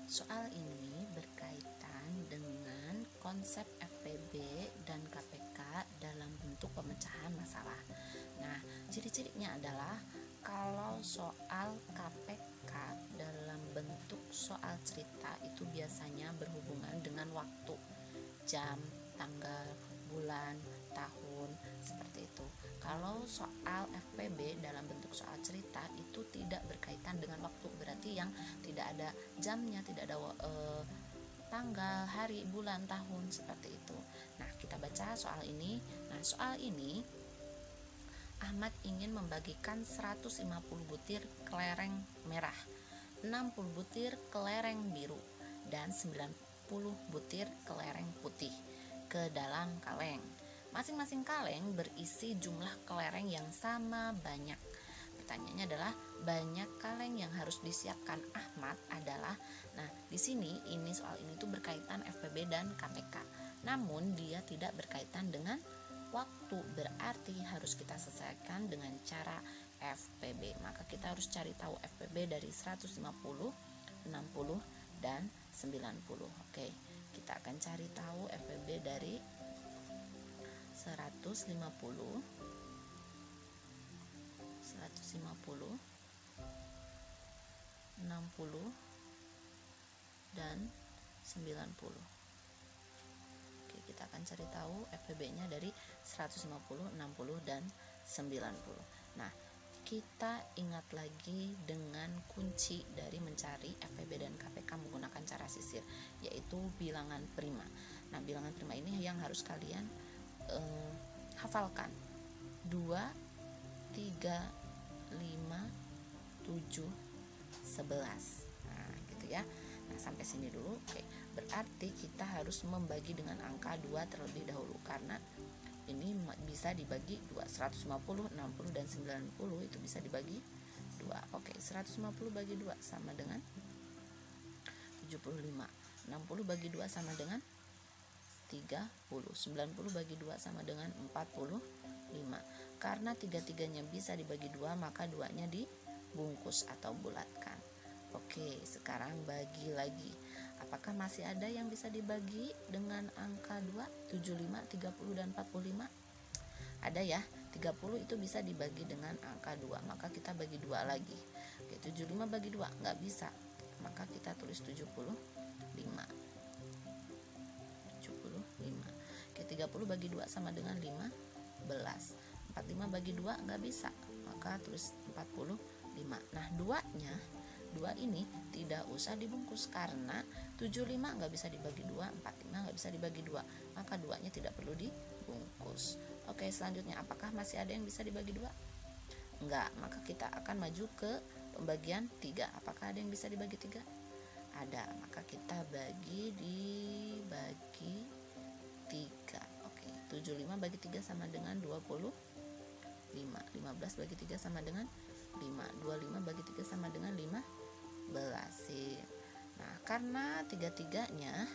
Soal ini berkaitan dengan konsep FPB dan KPK dalam bentuk pemecahan masalah. Nah, ciri-cirinya adalah kalau soal KPK dalam bentuk soal cerita itu biasanya berhubungan dengan waktu, jam, tanggal, bulan, tahun, seperti itu. Kalau soal FPB dalam bentuk soal cerita itu tidak berkaitan dengan waktu, berarti yang tidak ada jamnya, tidak ada tanggal, hari, bulan, tahun, seperti itu. Nah, kita baca soal ini. Nah, soal ini Ahmad ingin membagikan 150 butir kelereng merah, 60 butir kelereng biru, dan 90 butir kelereng putih ke dalam kaleng. Masing-masing kaleng berisi jumlah kelereng yang sama banyak. Pertanyaannya adalah banyak kaleng yang harus disiapkan Ahmad adalah. Nah, di sini soal ini tuh berkaitan FPB dan KPK. Namun dia tidak berkaitan dengan waktu, berarti harus kita selesaikan dengan cara FPB. Maka kita harus cari tahu FPB dari 150, 60 dan 90. Oke, kita akan cari tahu FPB dari 150, 60 dan 90. Oke, kita akan cari tahu FPB-nya dari 150, 60 dan 90. Nah, kita ingat lagi dengan kunci dari mencari FPB dan KPK menggunakan cara sisir, yaitu bilangan prima. Nah, bilangan prima ini yang harus kalian hafalkan. 2, 3, 5, 7, 11. Nah, gitu ya. Nah, sampai sini dulu. Oke, berarti kita harus membagi dengan angka 2 terlebih dahulu, karena ini bisa dibagi 2. 150, 60 dan 90 itu bisa dibagi 2. Oke, 150 bagi 2 sama dengan 75. 60 bagi 2 sama dengan 30. 90 bagi 2 sama dengan 45. Karena tiga-tiganya bisa dibagi 2, maka 2-nya dibungkus atau bulatkan. Oke, sekarang bagi lagi. Apakah masih ada yang bisa dibagi dengan angka 2? 75, 30 dan 45? Ada ya. 30 itu bisa dibagi dengan angka 2, maka kita bagi 2 lagi. Oke, 75 bagi 2 nggak bisa, maka kita tulis 75. Oke, 30 bagi 2 sama dengan 15. 45 bagi 2 nggak bisa, maka tulis 45. Nah, 2 ini tidak usah dibungkus karena 75 nggak bisa dibagi 2, 45 nggak bisa dibagi 2, maka 2-nya tidak perlu dibungkus. Oke, selanjutnya apakah masih ada yang bisa dibagi 2? Enggak, maka kita akan maju ke pembagian 3. Apakah ada yang bisa dibagi 3? Ada, maka kita dibagi 3. Oke, 75 bagi 3 sama dengan 25. 15 bagi 3 sama dengan 5. 25 bagi 3 sama dengan 15. Nah, karena tiga-tiganya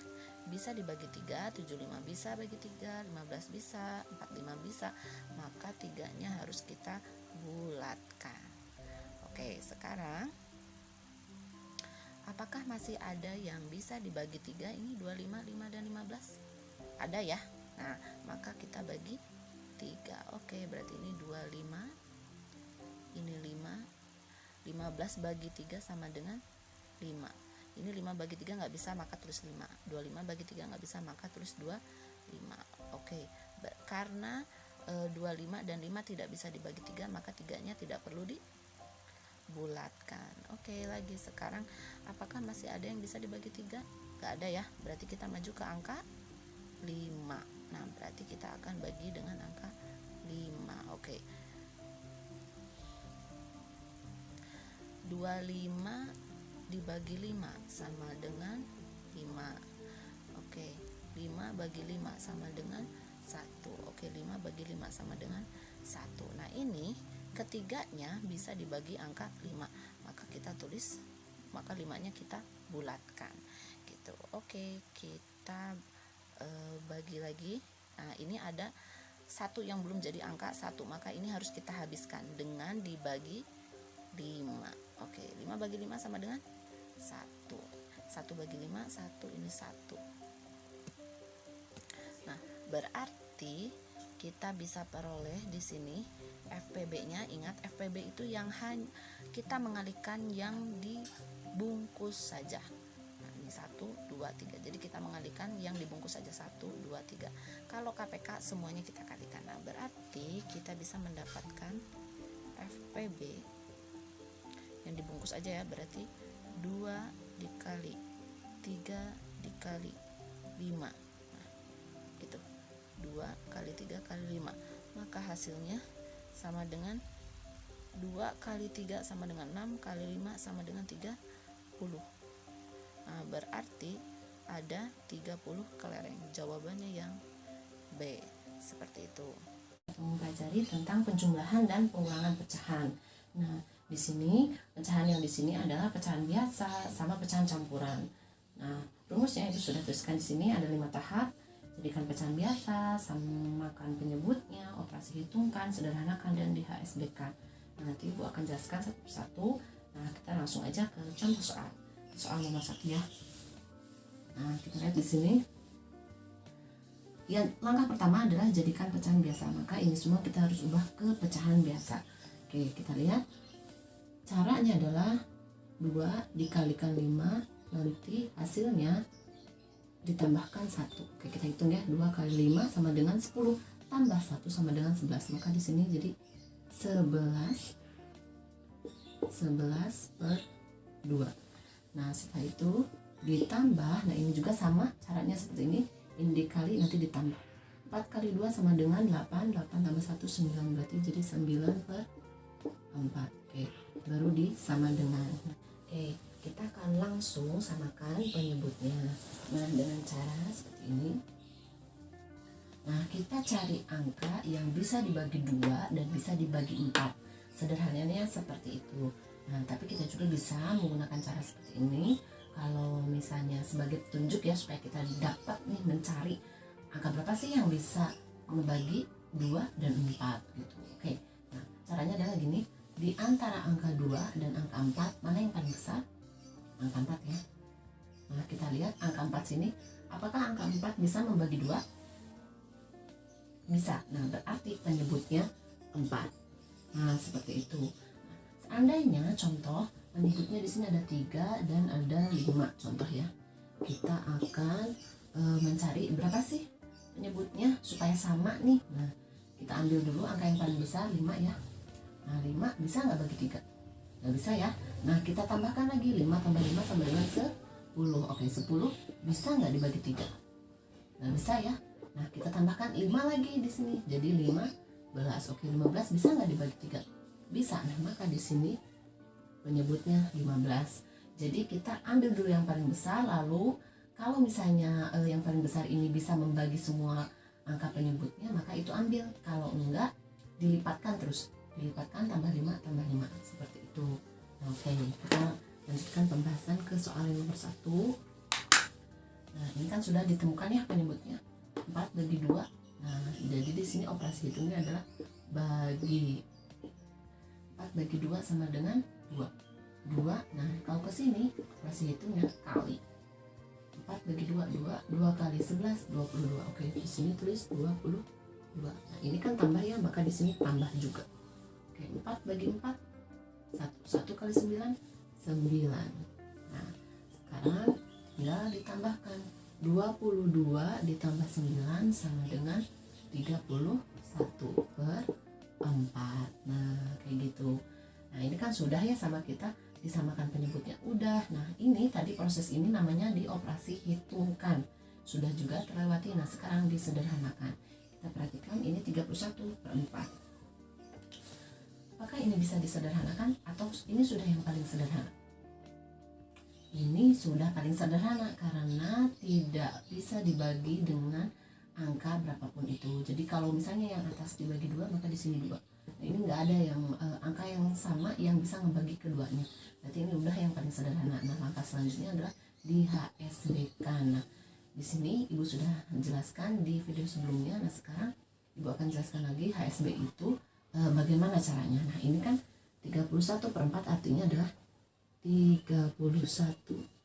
bisa dibagi 3, 75 bisa bagi 3, 15 bisa, 45 bisa, maka 3-nya harus kita bulatkan. Oke, sekarang apakah masih ada yang bisa dibagi 3? Ini 25, 5 dan 15. Ada ya. Nah, maka kita bagi 3. Oke, berarti ini 25, ini 5. 15 bagi 3 sama dengan 5. Ini 5 bagi 3 nggak bisa, maka tulis 5. 25 bagi 3 nggak bisa, maka tulis 25. Oke, karena 25 dan 5 tidak bisa dibagi 3, maka 3-nya tidak perlu dibulatkan. Oke, lagi sekarang apakah masih ada yang bisa dibagi 3? Nggak ada ya, berarti kita maju ke angka 5. Nah, berarti kita akan bagi dengan angka 5. Oke. 25 dibagi 5 sama dengan 5. Oke, 5 bagi 5 sama dengan 1. Oke, 5 bagi 5 sama dengan 1. Nah, ini ketiganya bisa dibagi angka 5. Maka kita tulis, maka 5-nya kita bulatkan. Gitu. Oke, kita bagi lagi. Nah, ini ada 1 yang belum jadi angka 1, maka ini harus kita habiskan dengan dibagi 5. Oke, 5 bagi 5 sama dengan 1. 1 bagi 5, 1 ini 1. Nah, berarti kita bisa peroleh di sini FPB-nya. Ingat, FPB itu yang kita mengalihkan yang dibungkus saja. Nah, ini 1, 2, 3. Jadi kita mengalihkan yang dibungkus saja 1, 2, 3. Kalau KPK semuanya kita kalikan. Nah, berarti kita bisa mendapatkan FPB yang dibungkus aja ya, berarti 2 dikali 3 dikali 5. Nah, gitu. 2 kali 3 kali 5, maka hasilnya sama dengan 2 kali 3 sama dengan 6 kali 5 sama dengan 30. Nah, berarti ada 30 kelereng. Jawabannya yang B, seperti itu. Mempelajari tentang penjumlahan dan pengulangan pecahan. Nah, di sini pecahan yang di sini adalah pecahan biasa sama pecahan campuran. Nah, rumusnya itu sudah tuliskan di sini, ada 5 tahap. Jadikan pecahan biasa, samakan penyebutnya, operasi hitungkan, sederhanakan, dan di HSB-kan. Nah, nanti Ibu akan jelaskan satu persatu. Nah, kita langsung aja ke contoh soal. Soal nomor 1 ya. Nah, kita lihat di sini. Ya, langkah pertama adalah jadikan pecahan biasa. Maka ini semua kita harus ubah ke pecahan biasa. Oke, kita lihat. Caranya adalah 2 dikalikan 5, nanti hasilnya ditambahkan 1. Oke, kita hitung ya. 2 kali 5 sama dengan 10, tambah 1 sama dengan 11. Maka di sini jadi 11 per 2. Nah, setelah itu ditambah. Nah, ini juga sama caranya seperti ini. Ini dikali, nanti ditambah. 4 kali 2 sama dengan 8. 8 tambah 1, 9. Berarti jadi 9 per 4. Oke, baru disama dengan. Oke, kita akan langsung samakan penyebutnya. Nah, dengan cara seperti ini. Nah, kita cari angka yang bisa dibagi 2 dan bisa dibagi 4. Sederhananya seperti itu. Nah, tapi kita juga bisa menggunakan cara seperti ini kalau misalnya sebagai petunjuk ya, supaya kita dapat nih mencari angka berapa sih yang bisa membagi 2 dan 4 gitu. Oke. Nah, caranya adalah gini. Di antara angka 2 dan angka 4, mana yang paling besar? Angka 4 ya. Nah, kita lihat angka 4 sini. Apakah angka 4 bisa membagi 2? Bisa. Nah, berarti penyebutnya 4. Nah, seperti itu. Seandainya contoh penyebutnya di sini ada 3 dan ada 5 contoh ya. Kita akan mencari berapa sih penyebutnya supaya sama nih. Nah, kita ambil dulu angka yang paling besar 5 ya. Nah, 5 bisa nggak bagi 3? Nggak bisa ya. Nah, kita tambahkan lagi 5 tambah 5 sama dengan 10. Oke, 10 bisa nggak dibagi 3? Nggak bisa ya. Nah, kita tambahkan 5 lagi di sini. Jadi 15. Oke, 15 bisa nggak dibagi 3? Bisa. Nah, maka di sini penyebutnya 15. Jadi kita ambil dulu yang paling besar, lalu kalau misalnya yang paling besar ini bisa membagi semua angka penyebutnya, maka itu ambil. Kalau enggak, dilipatkan terus. Dilipatkan tambah 5 tambah 5 seperti itu. Oke, kita lanjutkan pembahasan ke soal yang nomor 1. Nah, ini kan sudah ditemukan ya penyebutnya. 4 bagi 2. Nah, jadi di sini operasi hitungnya adalah bagi. 4 bagi 2 sama dengan 2. 2. Nah, kalau ke sini operasi hitungnya kali. 4 bagi 2, 2 kali 11, 22. Oke, di sini tulis 22. Nah, ini kan tambah ya, maka di sini tambah juga. Oke, 4 bagi 4, 1 kali 9, 9. Nah, sekarang tinggal ditambahkan. 22 ditambah 9 sama dengan 31 per 4. Nah, kayak gitu. Nah, ini kan sudah ya sama kita disamakan penyebutnya. Udah. Nah, ini tadi proses ini namanya dioperasi hitungkan. Sudah juga terlewati. Nah, sekarang disederhanakan. Kita perhatikan ini 31 per 4. Apakah ini bisa disederhanakan atau ini sudah yang paling sederhana? Ini sudah paling sederhana karena tidak bisa dibagi dengan angka berapapun itu. Jadi kalau misalnya yang atas dibagi 2, maka di sini 2. Nah, ini nggak ada yang angka yang sama yang bisa membagi keduanya. Berarti ini udah yang paling sederhana. Nah, langkah selanjutnya adalah di HSB-kan. Nah, di sini Ibu sudah menjelaskan di video sebelumnya. Nah, sekarang Ibu akan jelaskan lagi HSB itu bagaimana caranya. Nah, ini kan 31 per 4 artinya adalah 31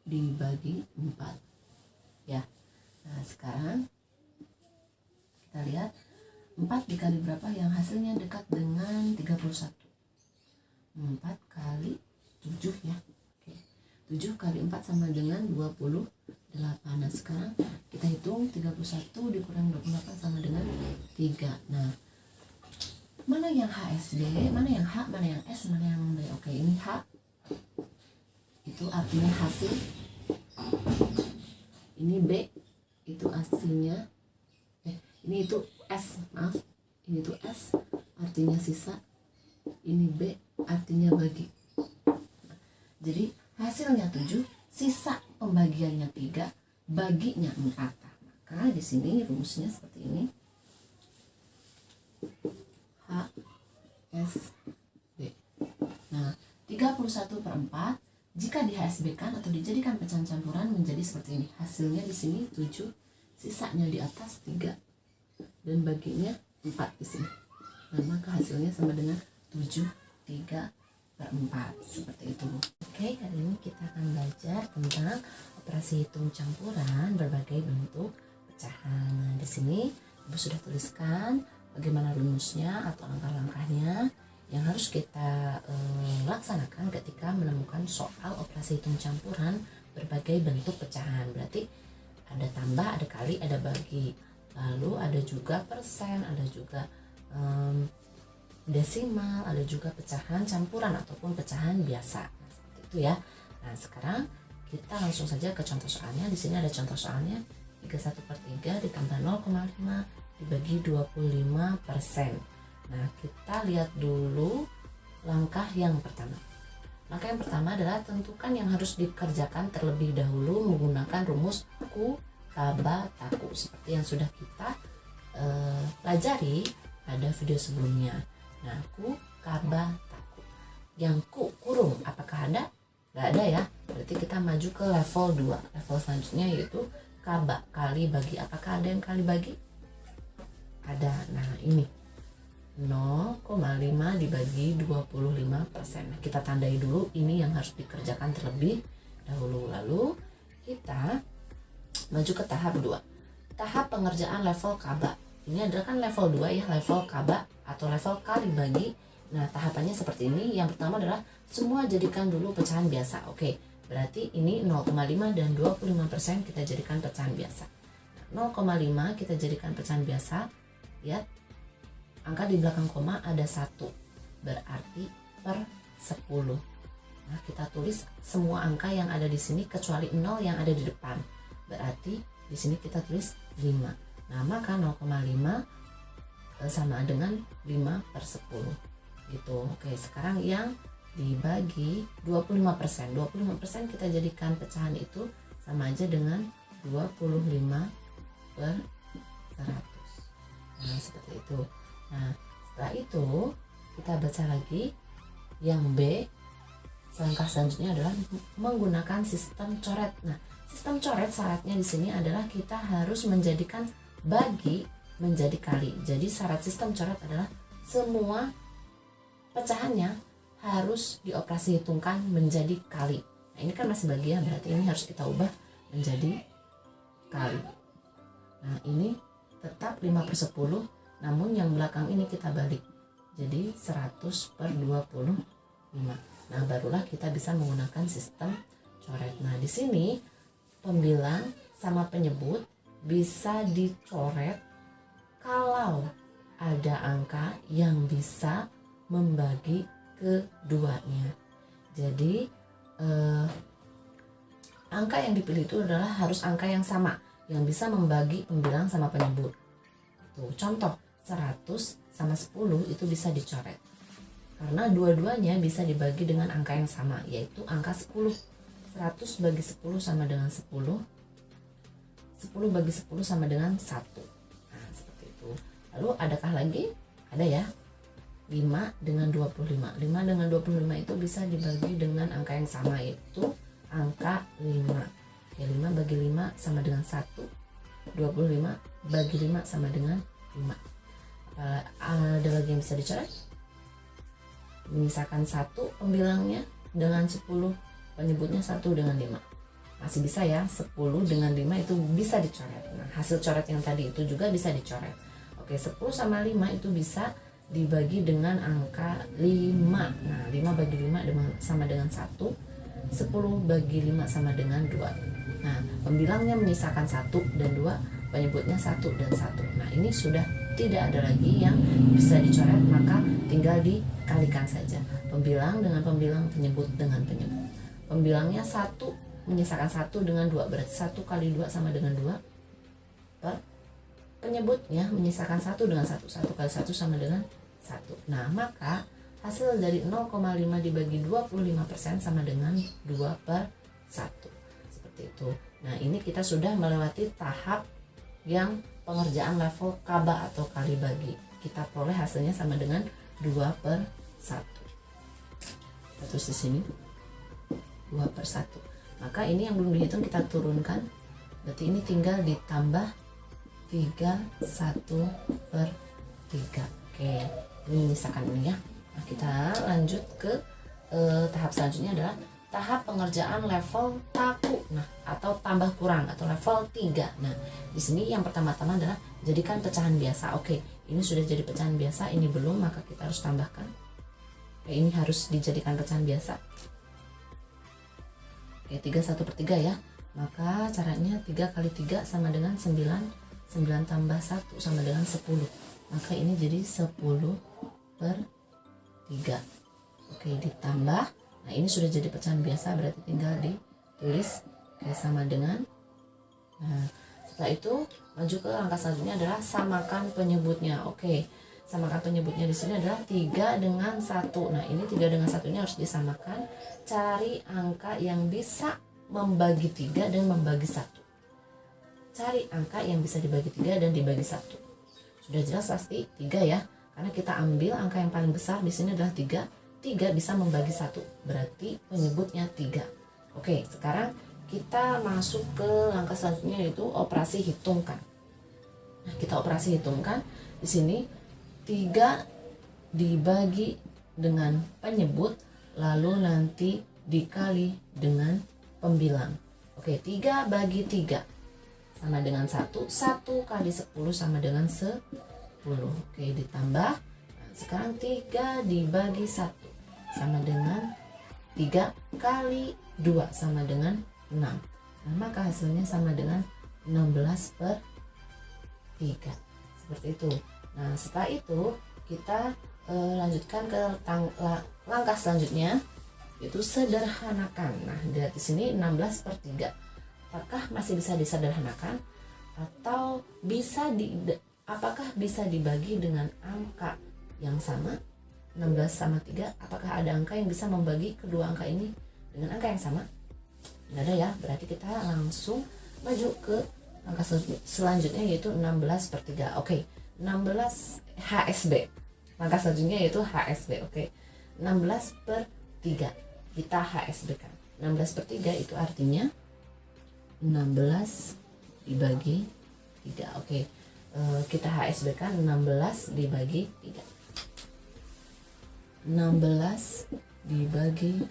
dibagi 4 ya. Nah sekarang kita lihat 4 dikali berapa yang hasilnya dekat dengan 31. 4 kali 7 ya. Oke. 7 kali 4 sama dengan 28. Nah sekarang kita hitung 31 dikurang 28 sama dengan 3. Nah mana yang HSB, mana yang H, mana yang S, mana yang B. Oke, ini H itu artinya hasil, ini B itu hasilnya, ini itu S, maaf, ini itu S artinya sisa, ini B artinya bagi. Jadi hasilnya 7, sisa pembagiannya 3, baginya 4. Maka di sini rumusnya seperti ini. H S B. Nah, 31/4 jika di HSB kan atau dijadikan pecahan campuran menjadi seperti ini. Hasilnya di sini 7, sisanya di atas 3 dan baginya 4 di sini. Nah, maka hasilnya sama dengan 7/3/4 seperti itu. Oke, hari ini kita akan belajar tentang operasi hitung campuran berbagai bentuk pecahan. Nah, di sini Ibu sudah tuliskan bagaimana rumusnya atau langkah-langkahnya yang harus kita laksanakan ketika menemukan soal operasi hitung campuran berbagai bentuk pecahan. Berarti ada tambah, ada kali, ada bagi, lalu ada juga persen, ada juga desimal, ada juga pecahan campuran ataupun pecahan biasa. Nah, seperti itu ya. Nah sekarang kita langsung saja ke contoh soalnya. Di sini ada contoh soalnya 31/3 ditambah 0,5 dibagi 25%. Nah, kita lihat dulu langkah yang pertama. Langkah yang pertama adalah tentukan yang harus dikerjakan terlebih dahulu menggunakan rumus ku, kaba, taku seperti yang sudah kita pelajari pada video sebelumnya. Nah, ku, kaba, taku. Yang ku kurung apakah ada? Nggak ada ya. Berarti kita maju ke level 2. Level selanjutnya yaitu kaba kali bagi. Apakah ada yang kali bagi? Ada. Nah, ini 0,5 dibagi 25%. Nah, kita tandai dulu ini yang harus dikerjakan terlebih dahulu. Lalu kita maju ke tahap 2. Tahap pengerjaan level kaba. Ini adalah kan level 2 ya, level kaba atau level kali bagi. Nah, tahapannya seperti ini. Yang pertama adalah semua jadikan dulu pecahan biasa. Oke, berarti ini 0,5 dan 25% kita jadikan pecahan biasa. Nah, 0,5 kita jadikan pecahan biasa. Lihat angka di belakang koma ada 1, berarti per 10. Nah, kita tulis semua angka yang ada di sini kecuali 0 yang ada di depan. Berarti di sini kita tulis 5. Nah, maka 0,5 sama dengan 5/10. Gitu. Oke, sekarang yang dibagi 25%. 25% kita jadikan pecahan itu sama aja dengan 25/100. Nah, seperti itu. Nah, setelah itu kita baca lagi yang B. Langkah selanjutnya adalah menggunakan sistem coret. Nah, sistem coret syaratnya di sini adalah kita harus menjadikan bagi menjadi kali. Jadi syarat sistem coret adalah semua pecahannya harus dioperasi hitungkan menjadi kali. Nah, ini kan masih bagian, berarti ini harus kita ubah menjadi kali. Nah, ini tetap 5/10. Namun yang belakang ini kita balik jadi 100/25. Nah, barulah kita bisa menggunakan sistem coret. Nah, di sini pembilang sama penyebut bisa dicoret kalau ada angka yang bisa membagi keduanya. Jadi angka yang dipilih itu adalah harus angka yang sama yang bisa membagi pembilang sama penyebut. Tuh, contoh 100 sama 10 itu bisa dicoret karena dua-duanya bisa dibagi dengan angka yang sama, yaitu angka 10. 100 bagi 10 sama dengan 10. 10 bagi 10 sama dengan 1. Nah, seperti itu. Lalu adakah lagi? Ada ya. 5 dengan 25. 5 dengan 25 itu bisa dibagi dengan angka yang sama, yaitu angka 5. Ya, 5 bagi 5 sama dengan 1. 25 bagi 5 sama dengan 5. Ada lagi yang bisa dicoret. Misalkan 1 pembilangnya dengan 10, penyebutnya 1 dengan 5. masih bisa ya, 10 dengan 5 itu bisa dicoret. Nah, hasil coret yang tadi itu juga bisa dicoret. Oke, 10 sama 5 itu bisa dibagi dengan angka 5. Nah, 5 bagi 5 sama dengan 1. 10 bagi 5 sama dengan 2. Nah, pembilangnya menyisakan 1 dan 2, penyebutnya 1 dan 1. Nah, ini sudah tidak ada lagi yang bisa dicoret, maka tinggal dikalikan saja. Pembilang dengan pembilang, penyebut dengan penyebut. Pembilangnya 1 menyisakan 1 dengan 2, berarti 1 kali 2 sama dengan 2. Per penyebutnya menyisakan 1 dengan 1. 1 kali 1 sama dengan 1. Nah, maka hasil dari 0,5 dibagi 25% sama dengan 2/1. Seperti itu. Nah, ini kita sudah melewati tahap yang pengerjaan level kaba atau kali bagi. Kita peroleh hasilnya sama dengan 2/1. Terus di sini 2/1. Maka ini yang belum dihitung kita turunkan. Berarti ini tinggal ditambah 1/3. Oke, ini misalkan ini ya. Nah, kita lanjut ke tahap selanjutnya adalah tahap pengerjaan level taku, nah, atau tambah kurang atau level 3. Nah, di sini yang pertama-tama adalah jadikan pecahan biasa. Oke, ini sudah jadi pecahan biasa, ini belum, maka kita harus tambahkan. Ini harus dijadikan pecahan biasa. Oke, 3 1/3 ya. Maka caranya 3 kali 3 sama dengan 9. 9 tambah 1 sama dengan 10. Maka ini jadi 10/3. Oke, ditambah. Nah, ini sudah jadi pecahan biasa, berarti tinggal ditulis. Oke, sama dengan. Nah, setelah itu maju ke langkah selanjutnya adalah samakan penyebutnya. Oke, samakan penyebutnya di sini adalah 3 dengan 1. Nah, ini 3 dengan 1 ini harus disamakan. Cari angka yang bisa membagi 3 dan membagi 1. Cari angka yang bisa dibagi 3 dan dibagi 1. Sudah jelas pasti 3 ya, karena kita ambil angka yang paling besar di sini adalah 3. 3 bisa membagi 1, berarti penyebutnya 3. Oke, sekarang kita masuk ke langkah selanjutnya, yaitu operasi hitungkan. Nah, kita operasi hitungkan di sini 3 dibagi dengan penyebut, lalu nanti dikali dengan pembilang. Oke, 3 bagi 3 sama dengan 1. 1 kali 10 sama dengan 10. Oke, ditambah. Nah, sekarang 3 dibagi 1 sama dengan 3 kali 2 sama dengan 6. Nah, maka hasilnya sama dengan 16/3. Seperti itu. Nah, setelah itu kita lanjutkan ke langkah selanjutnya, yaitu sederhanakan. Nah, di sini 16/3. Apakah masih bisa disederhanakan atau apakah bisa dibagi dengan angka yang sama? 16 sama 3, apakah ada angka yang bisa membagi kedua angka ini dengan angka yang sama? Tidak ada ya, berarti kita langsung maju ke langkah selanjutnya, yaitu 16/3. Oke, 16 HSB. Langkah selanjutnya yaitu HSB. Oke, 16/3 kita HSB kan. 16/3 itu artinya 16 dibagi 3. Oke, kita HSB kan 16 dibagi 3. 16 dibagi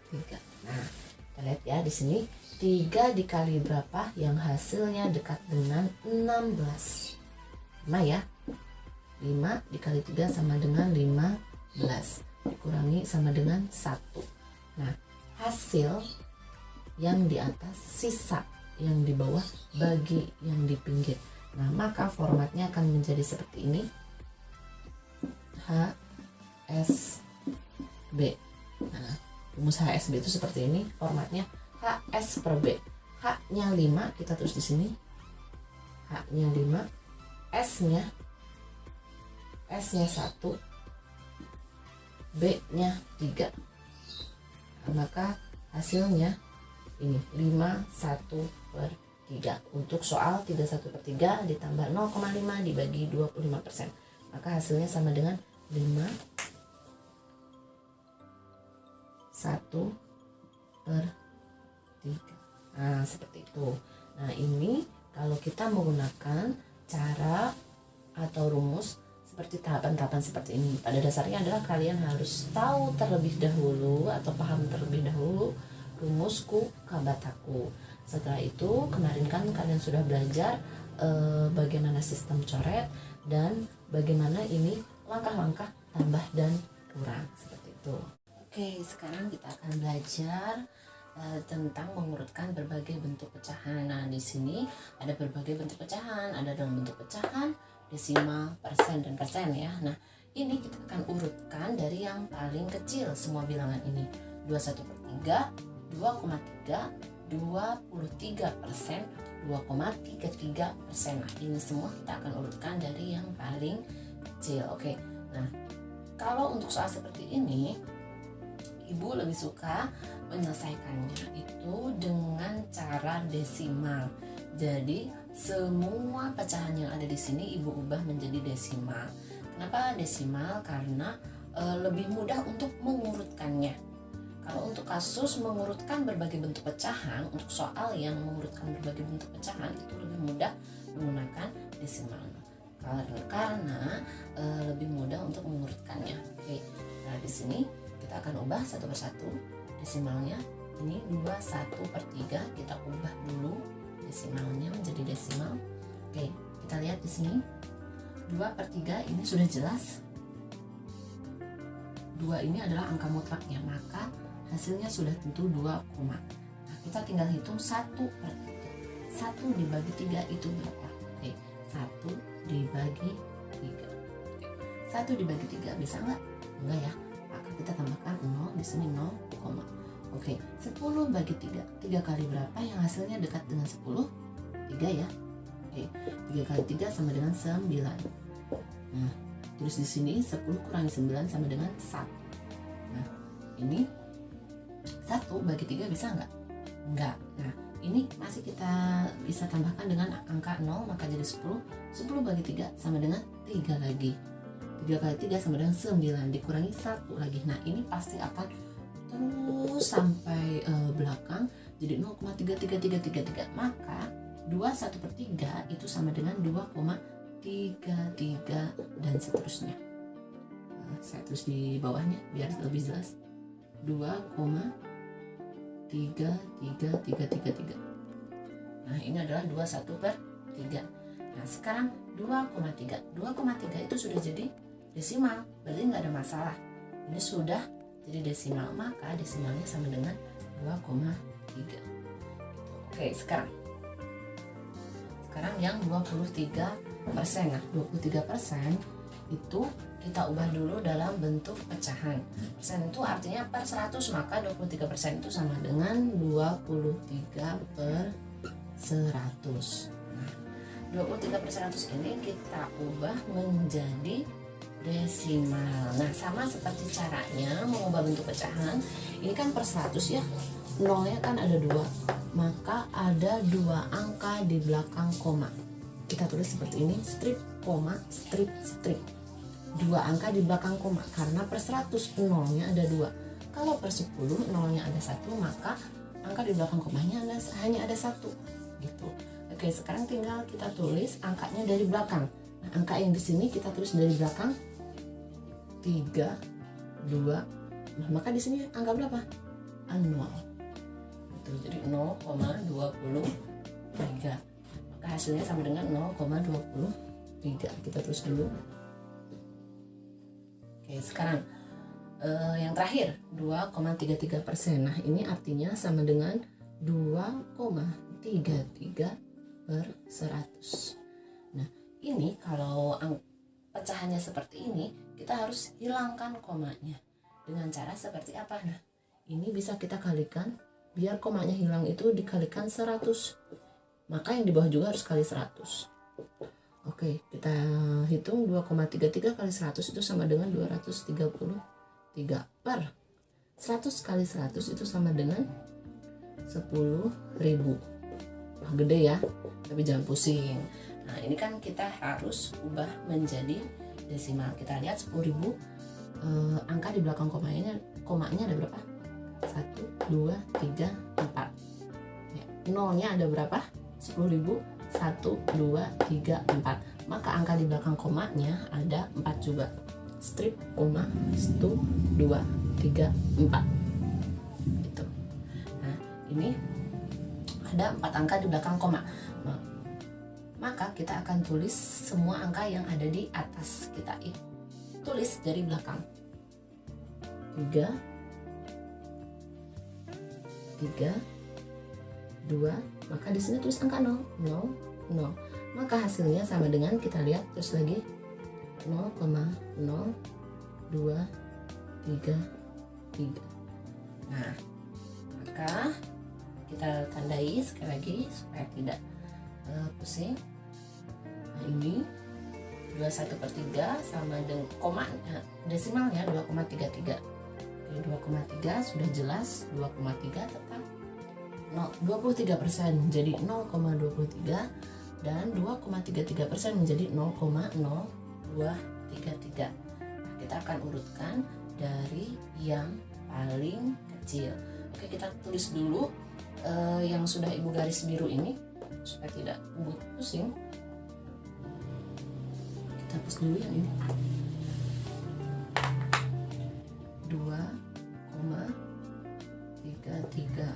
3. Nah, kita lihat ya di sini 3 dikali berapa yang hasilnya dekat dengan 16. 5 ya. 5 dikali 3 sama dengan 15. Dikurangi sama dengan 1. Nah, hasil yang di atas sisa yang di bawah bagi yang di pinggir. Nah, maka formatnya akan menjadi seperti ini. HSB. Nah, rumus HSB itu seperti ini formatnya. HS per B. H-nya 5, kita tulis di sini. H-nya 5, S-nya 1, B-nya 3. Nah, maka hasilnya ini 51/3. Untuk soal 31/3 ditambah 0,5 dibagi 25%. Maka hasilnya sama dengan 51/3. Nah, seperti itu. Nah, ini kalau kita menggunakan cara atau rumus seperti tahapan-tahapan seperti ini. Pada dasarnya adalah kalian harus tahu terlebih dahulu atau paham terlebih dahulu rumus ku kabataku. Setelah itu kemarin kan kalian sudah belajar bagaimana sistem coret dan bagaimana ini langkah-langkah tambah dan kurang seperti itu. Oke, sekarang kita akan belajar tentang mengurutkan berbagai bentuk pecahan. Nah, di sini ada berbagai bentuk pecahan, ada dalam bentuk pecahan, desimal, persen, dan persen ya. Nah, ini kita akan urutkan dari yang paling kecil semua bilangan ini. 21/3, 2,3, 23%, 2,33%. Nah, ini semua kita akan urutkan dari yang paling kecil. Oke. Nah, kalau untuk soal seperti ini, Ibu lebih suka menyelesaikannya itu dengan cara desimal. Jadi semua pecahan yang ada di sini Ibu ubah menjadi desimal. Kenapa desimal? Karena lebih mudah untuk mengurutkannya. Kalau untuk kasus mengurutkan berbagai bentuk pecahan, untuk soal yang mengurutkan berbagai bentuk pecahan itu lebih mudah menggunakan desimal. Karena lebih mudah untuk mengurutkannya. Oke. Nah, di sini kita akan ubah satu persatu desimalnya. Ini 21/3, kita ubah dulu desimalnya menjadi desimal. Oke, kita lihat di sini 2/3 ini sudah jelas. 2 ini adalah angka mutlaknya, maka hasilnya sudah tentu 2, nah, kita tinggal hitung 1/3. 1 dibagi 3 itu berapa? Oke, 1 dibagi 3. 1 dibagi 3 bisa nggak? Enggak ya. Maka kita tambahkan 0 di sini 0, oke. 10 bagi 3. 3 kali berapa yang hasilnya dekat dengan 10? 3 ya. Oke. 3 kali 3 sama dengan 9. Nah, terus di sini 10 kurangi 9 sama dengan 1. Nah, ini 1 bagi 3 bisa nggak? Enggak. Nah, ini masih kita bisa tambahkan dengan angka 0, maka jadi 10. 10 bagi 3 sama dengan 3 lagi. 3 kali 3 sama dengan 9, dikurangi 1 lagi. Nah, ini pasti akan terus sampai belakang, jadi 0,33333. Maka 21/3 itu sama dengan 2,33 dan seterusnya. Saya tulis di bawahnya biar lebih jelas. 2,33333. Nah, ini adalah 21/3. Nah, sekarang 2,3. 2,3 itu sudah jadi desimal, berarti nggak ada masalah. Ini sudah jadi desimal, maka desimalnya sama dengan 2,3. Oke, sekarang yang 23%. Nah, 23% itu kita ubah dulu dalam bentuk pecahan. Persen itu artinya per 100, maka 23% itu sama dengan 23/100. 23/100 ini kita ubah menjadi desimal. Nah, sama seperti caranya mengubah bentuk pecahan. Ini kan per 100 ya. Nolnya kan ada 2. Maka ada 2 angka di belakang koma. Kita tulis seperti ini, strip, koma, strip, strip. 2 angka di belakang koma karena per 100 nolnya ada 2. Kalau per 10 nolnya ada 1, maka angka di belakang komanya hanya ada 1 gitu. Oke, sekarang tinggal kita tulis angkanya dari belakang. Nah, angka yang di sini kita tulis dari belakang 3, 2. Nah, maka di sini angka berapa? 0. Itu jadi 0,23. Maka hasilnya sama dengan 0,23. Kita tulis dulu. Oke, sekarang yang terakhir 2,33%. Nah, ini artinya sama dengan 2,33/100. Nah, ini kalau pecahannya seperti ini, kita harus hilangkan komanya. Dengan cara seperti apa? Nah, ini bisa kita kalikan, biar komanya hilang itu dikalikan 100. Maka yang di bawah juga harus kali 100. Oke, kita hitung 2,33 kali 100 itu sama dengan 233 per 100 kali 100 itu sama dengan 10.000. Wah, gede ya, tapi jangan pusing. Nah, ini kan kita harus ubah menjadi desimal. Kita lihat 10.000, angka di belakang komanya ada berapa? 1, 2, 3, 4 ya, nolnya ada berapa? 10.000. 1, 2, 3, 4. Maka angka di belakang komanya ada 4 juga. Strip, koma, 1, 2, 3, 4 gitu. Nah, ini ada 4 angka di belakang koma. Maka kita akan tulis semua angka yang ada di atas. Kita tulis dari belakang. 3, 2, maka di sini tulis angka 0, 0, 0. Maka hasilnya sama dengan, kita lihat terus lagi, 0,0, 2, 3, 3. Nah, maka kita tandai sekali lagi supaya tidak pusing. Nah, ini 21/3 sama dengan koma desimalnya 2,33. 2,3 sudah jelas, 2,3 tetap 23% menjadi 0,23 dan 2,33% menjadi 0,0233. Kita akan urutkan dari yang paling kecil. Oke, kita tulis dulu yang sudah ibu garis biru ini supaya tidak pusing. Kita hapus dulu yang ini. 2,33.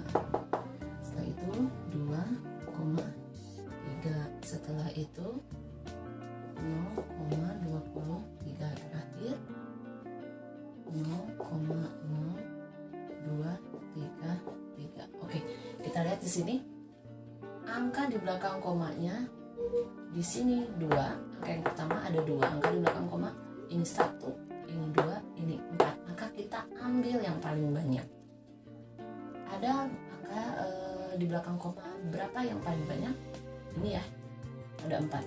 Setelah itu 2,3. Setelah itu 0,23 terakhir 0,0233. Oke, kita lihat di sini angka di belakang komanya. Di sini 2, angka yang pertama ada 2 angka di belakang koma. Ini 1, ini 2, ini 4. Maka kita ambil yang paling banyak. Ada angka di belakang koma berapa yang paling banyak? Ini ya, ada 4.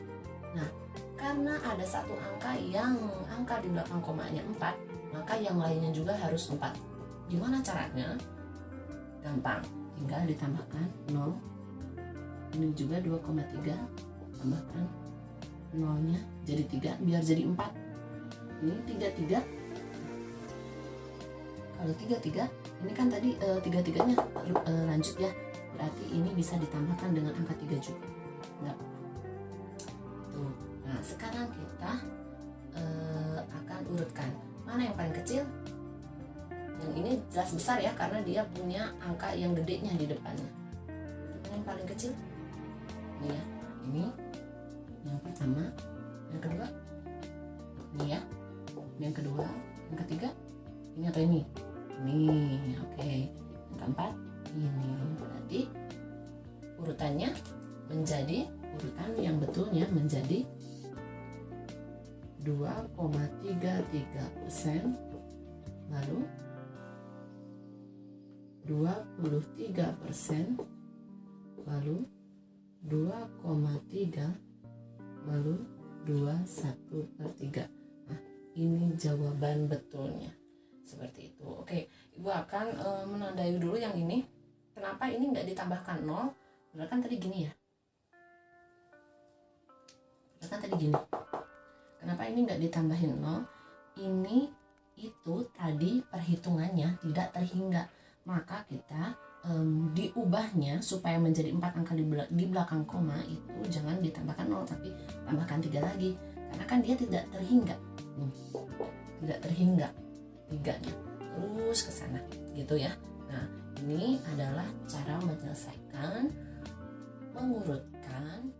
Nah, karena ada satu angka yang angka di belakang komanya 4, maka yang lainnya juga harus 4. Gimana caranya? Gampang, tinggal ditambahkan 0. Ini juga 2,3, tambahkan 0-nya jadi 3 biar jadi 4. Ini 33. Kalau 33, ini kan tadi 33-nya lanjut ya, berarti ini bisa ditambahkan dengan angka 3 juga. Enggak. Tuh. Nah, sekarang kita akan urutkan mana yang paling kecil. Yang ini jelas besar ya, karena dia punya angka yang gedenya di depannya. Yang paling kecil ini ya, ini yang pertama, yang kedua ini ya, yang kedua, yang ketiga ini atau ini? Ini, oke. Yang keempat ini. Berarti urutannya menjadi, urutan yang betulnya menjadi 2,33%, lalu 23%, lalu 2,3, lalu 21/3. Nah, ini jawaban betulnya. Seperti itu. Oke, ibu akan menandai dulu yang ini. Kenapa ini nggak ditambahkan 0? Benar kan tadi gini ya? Benar kan tadi gini? Kenapa ini nggak ditambahin 0? Ini itu tadi perhitungannya tidak terhingga. Maka kita diubahnya supaya menjadi 4 angka di belakang koma itu jangan ditambahkan 0 tapi tambahkan 3 lagi. Karena kan dia tidak terhingga. Tidak terhingga 3-nya. Terus ke sana gitu ya. Nah, ini adalah cara menyelesaikan, mengurutkan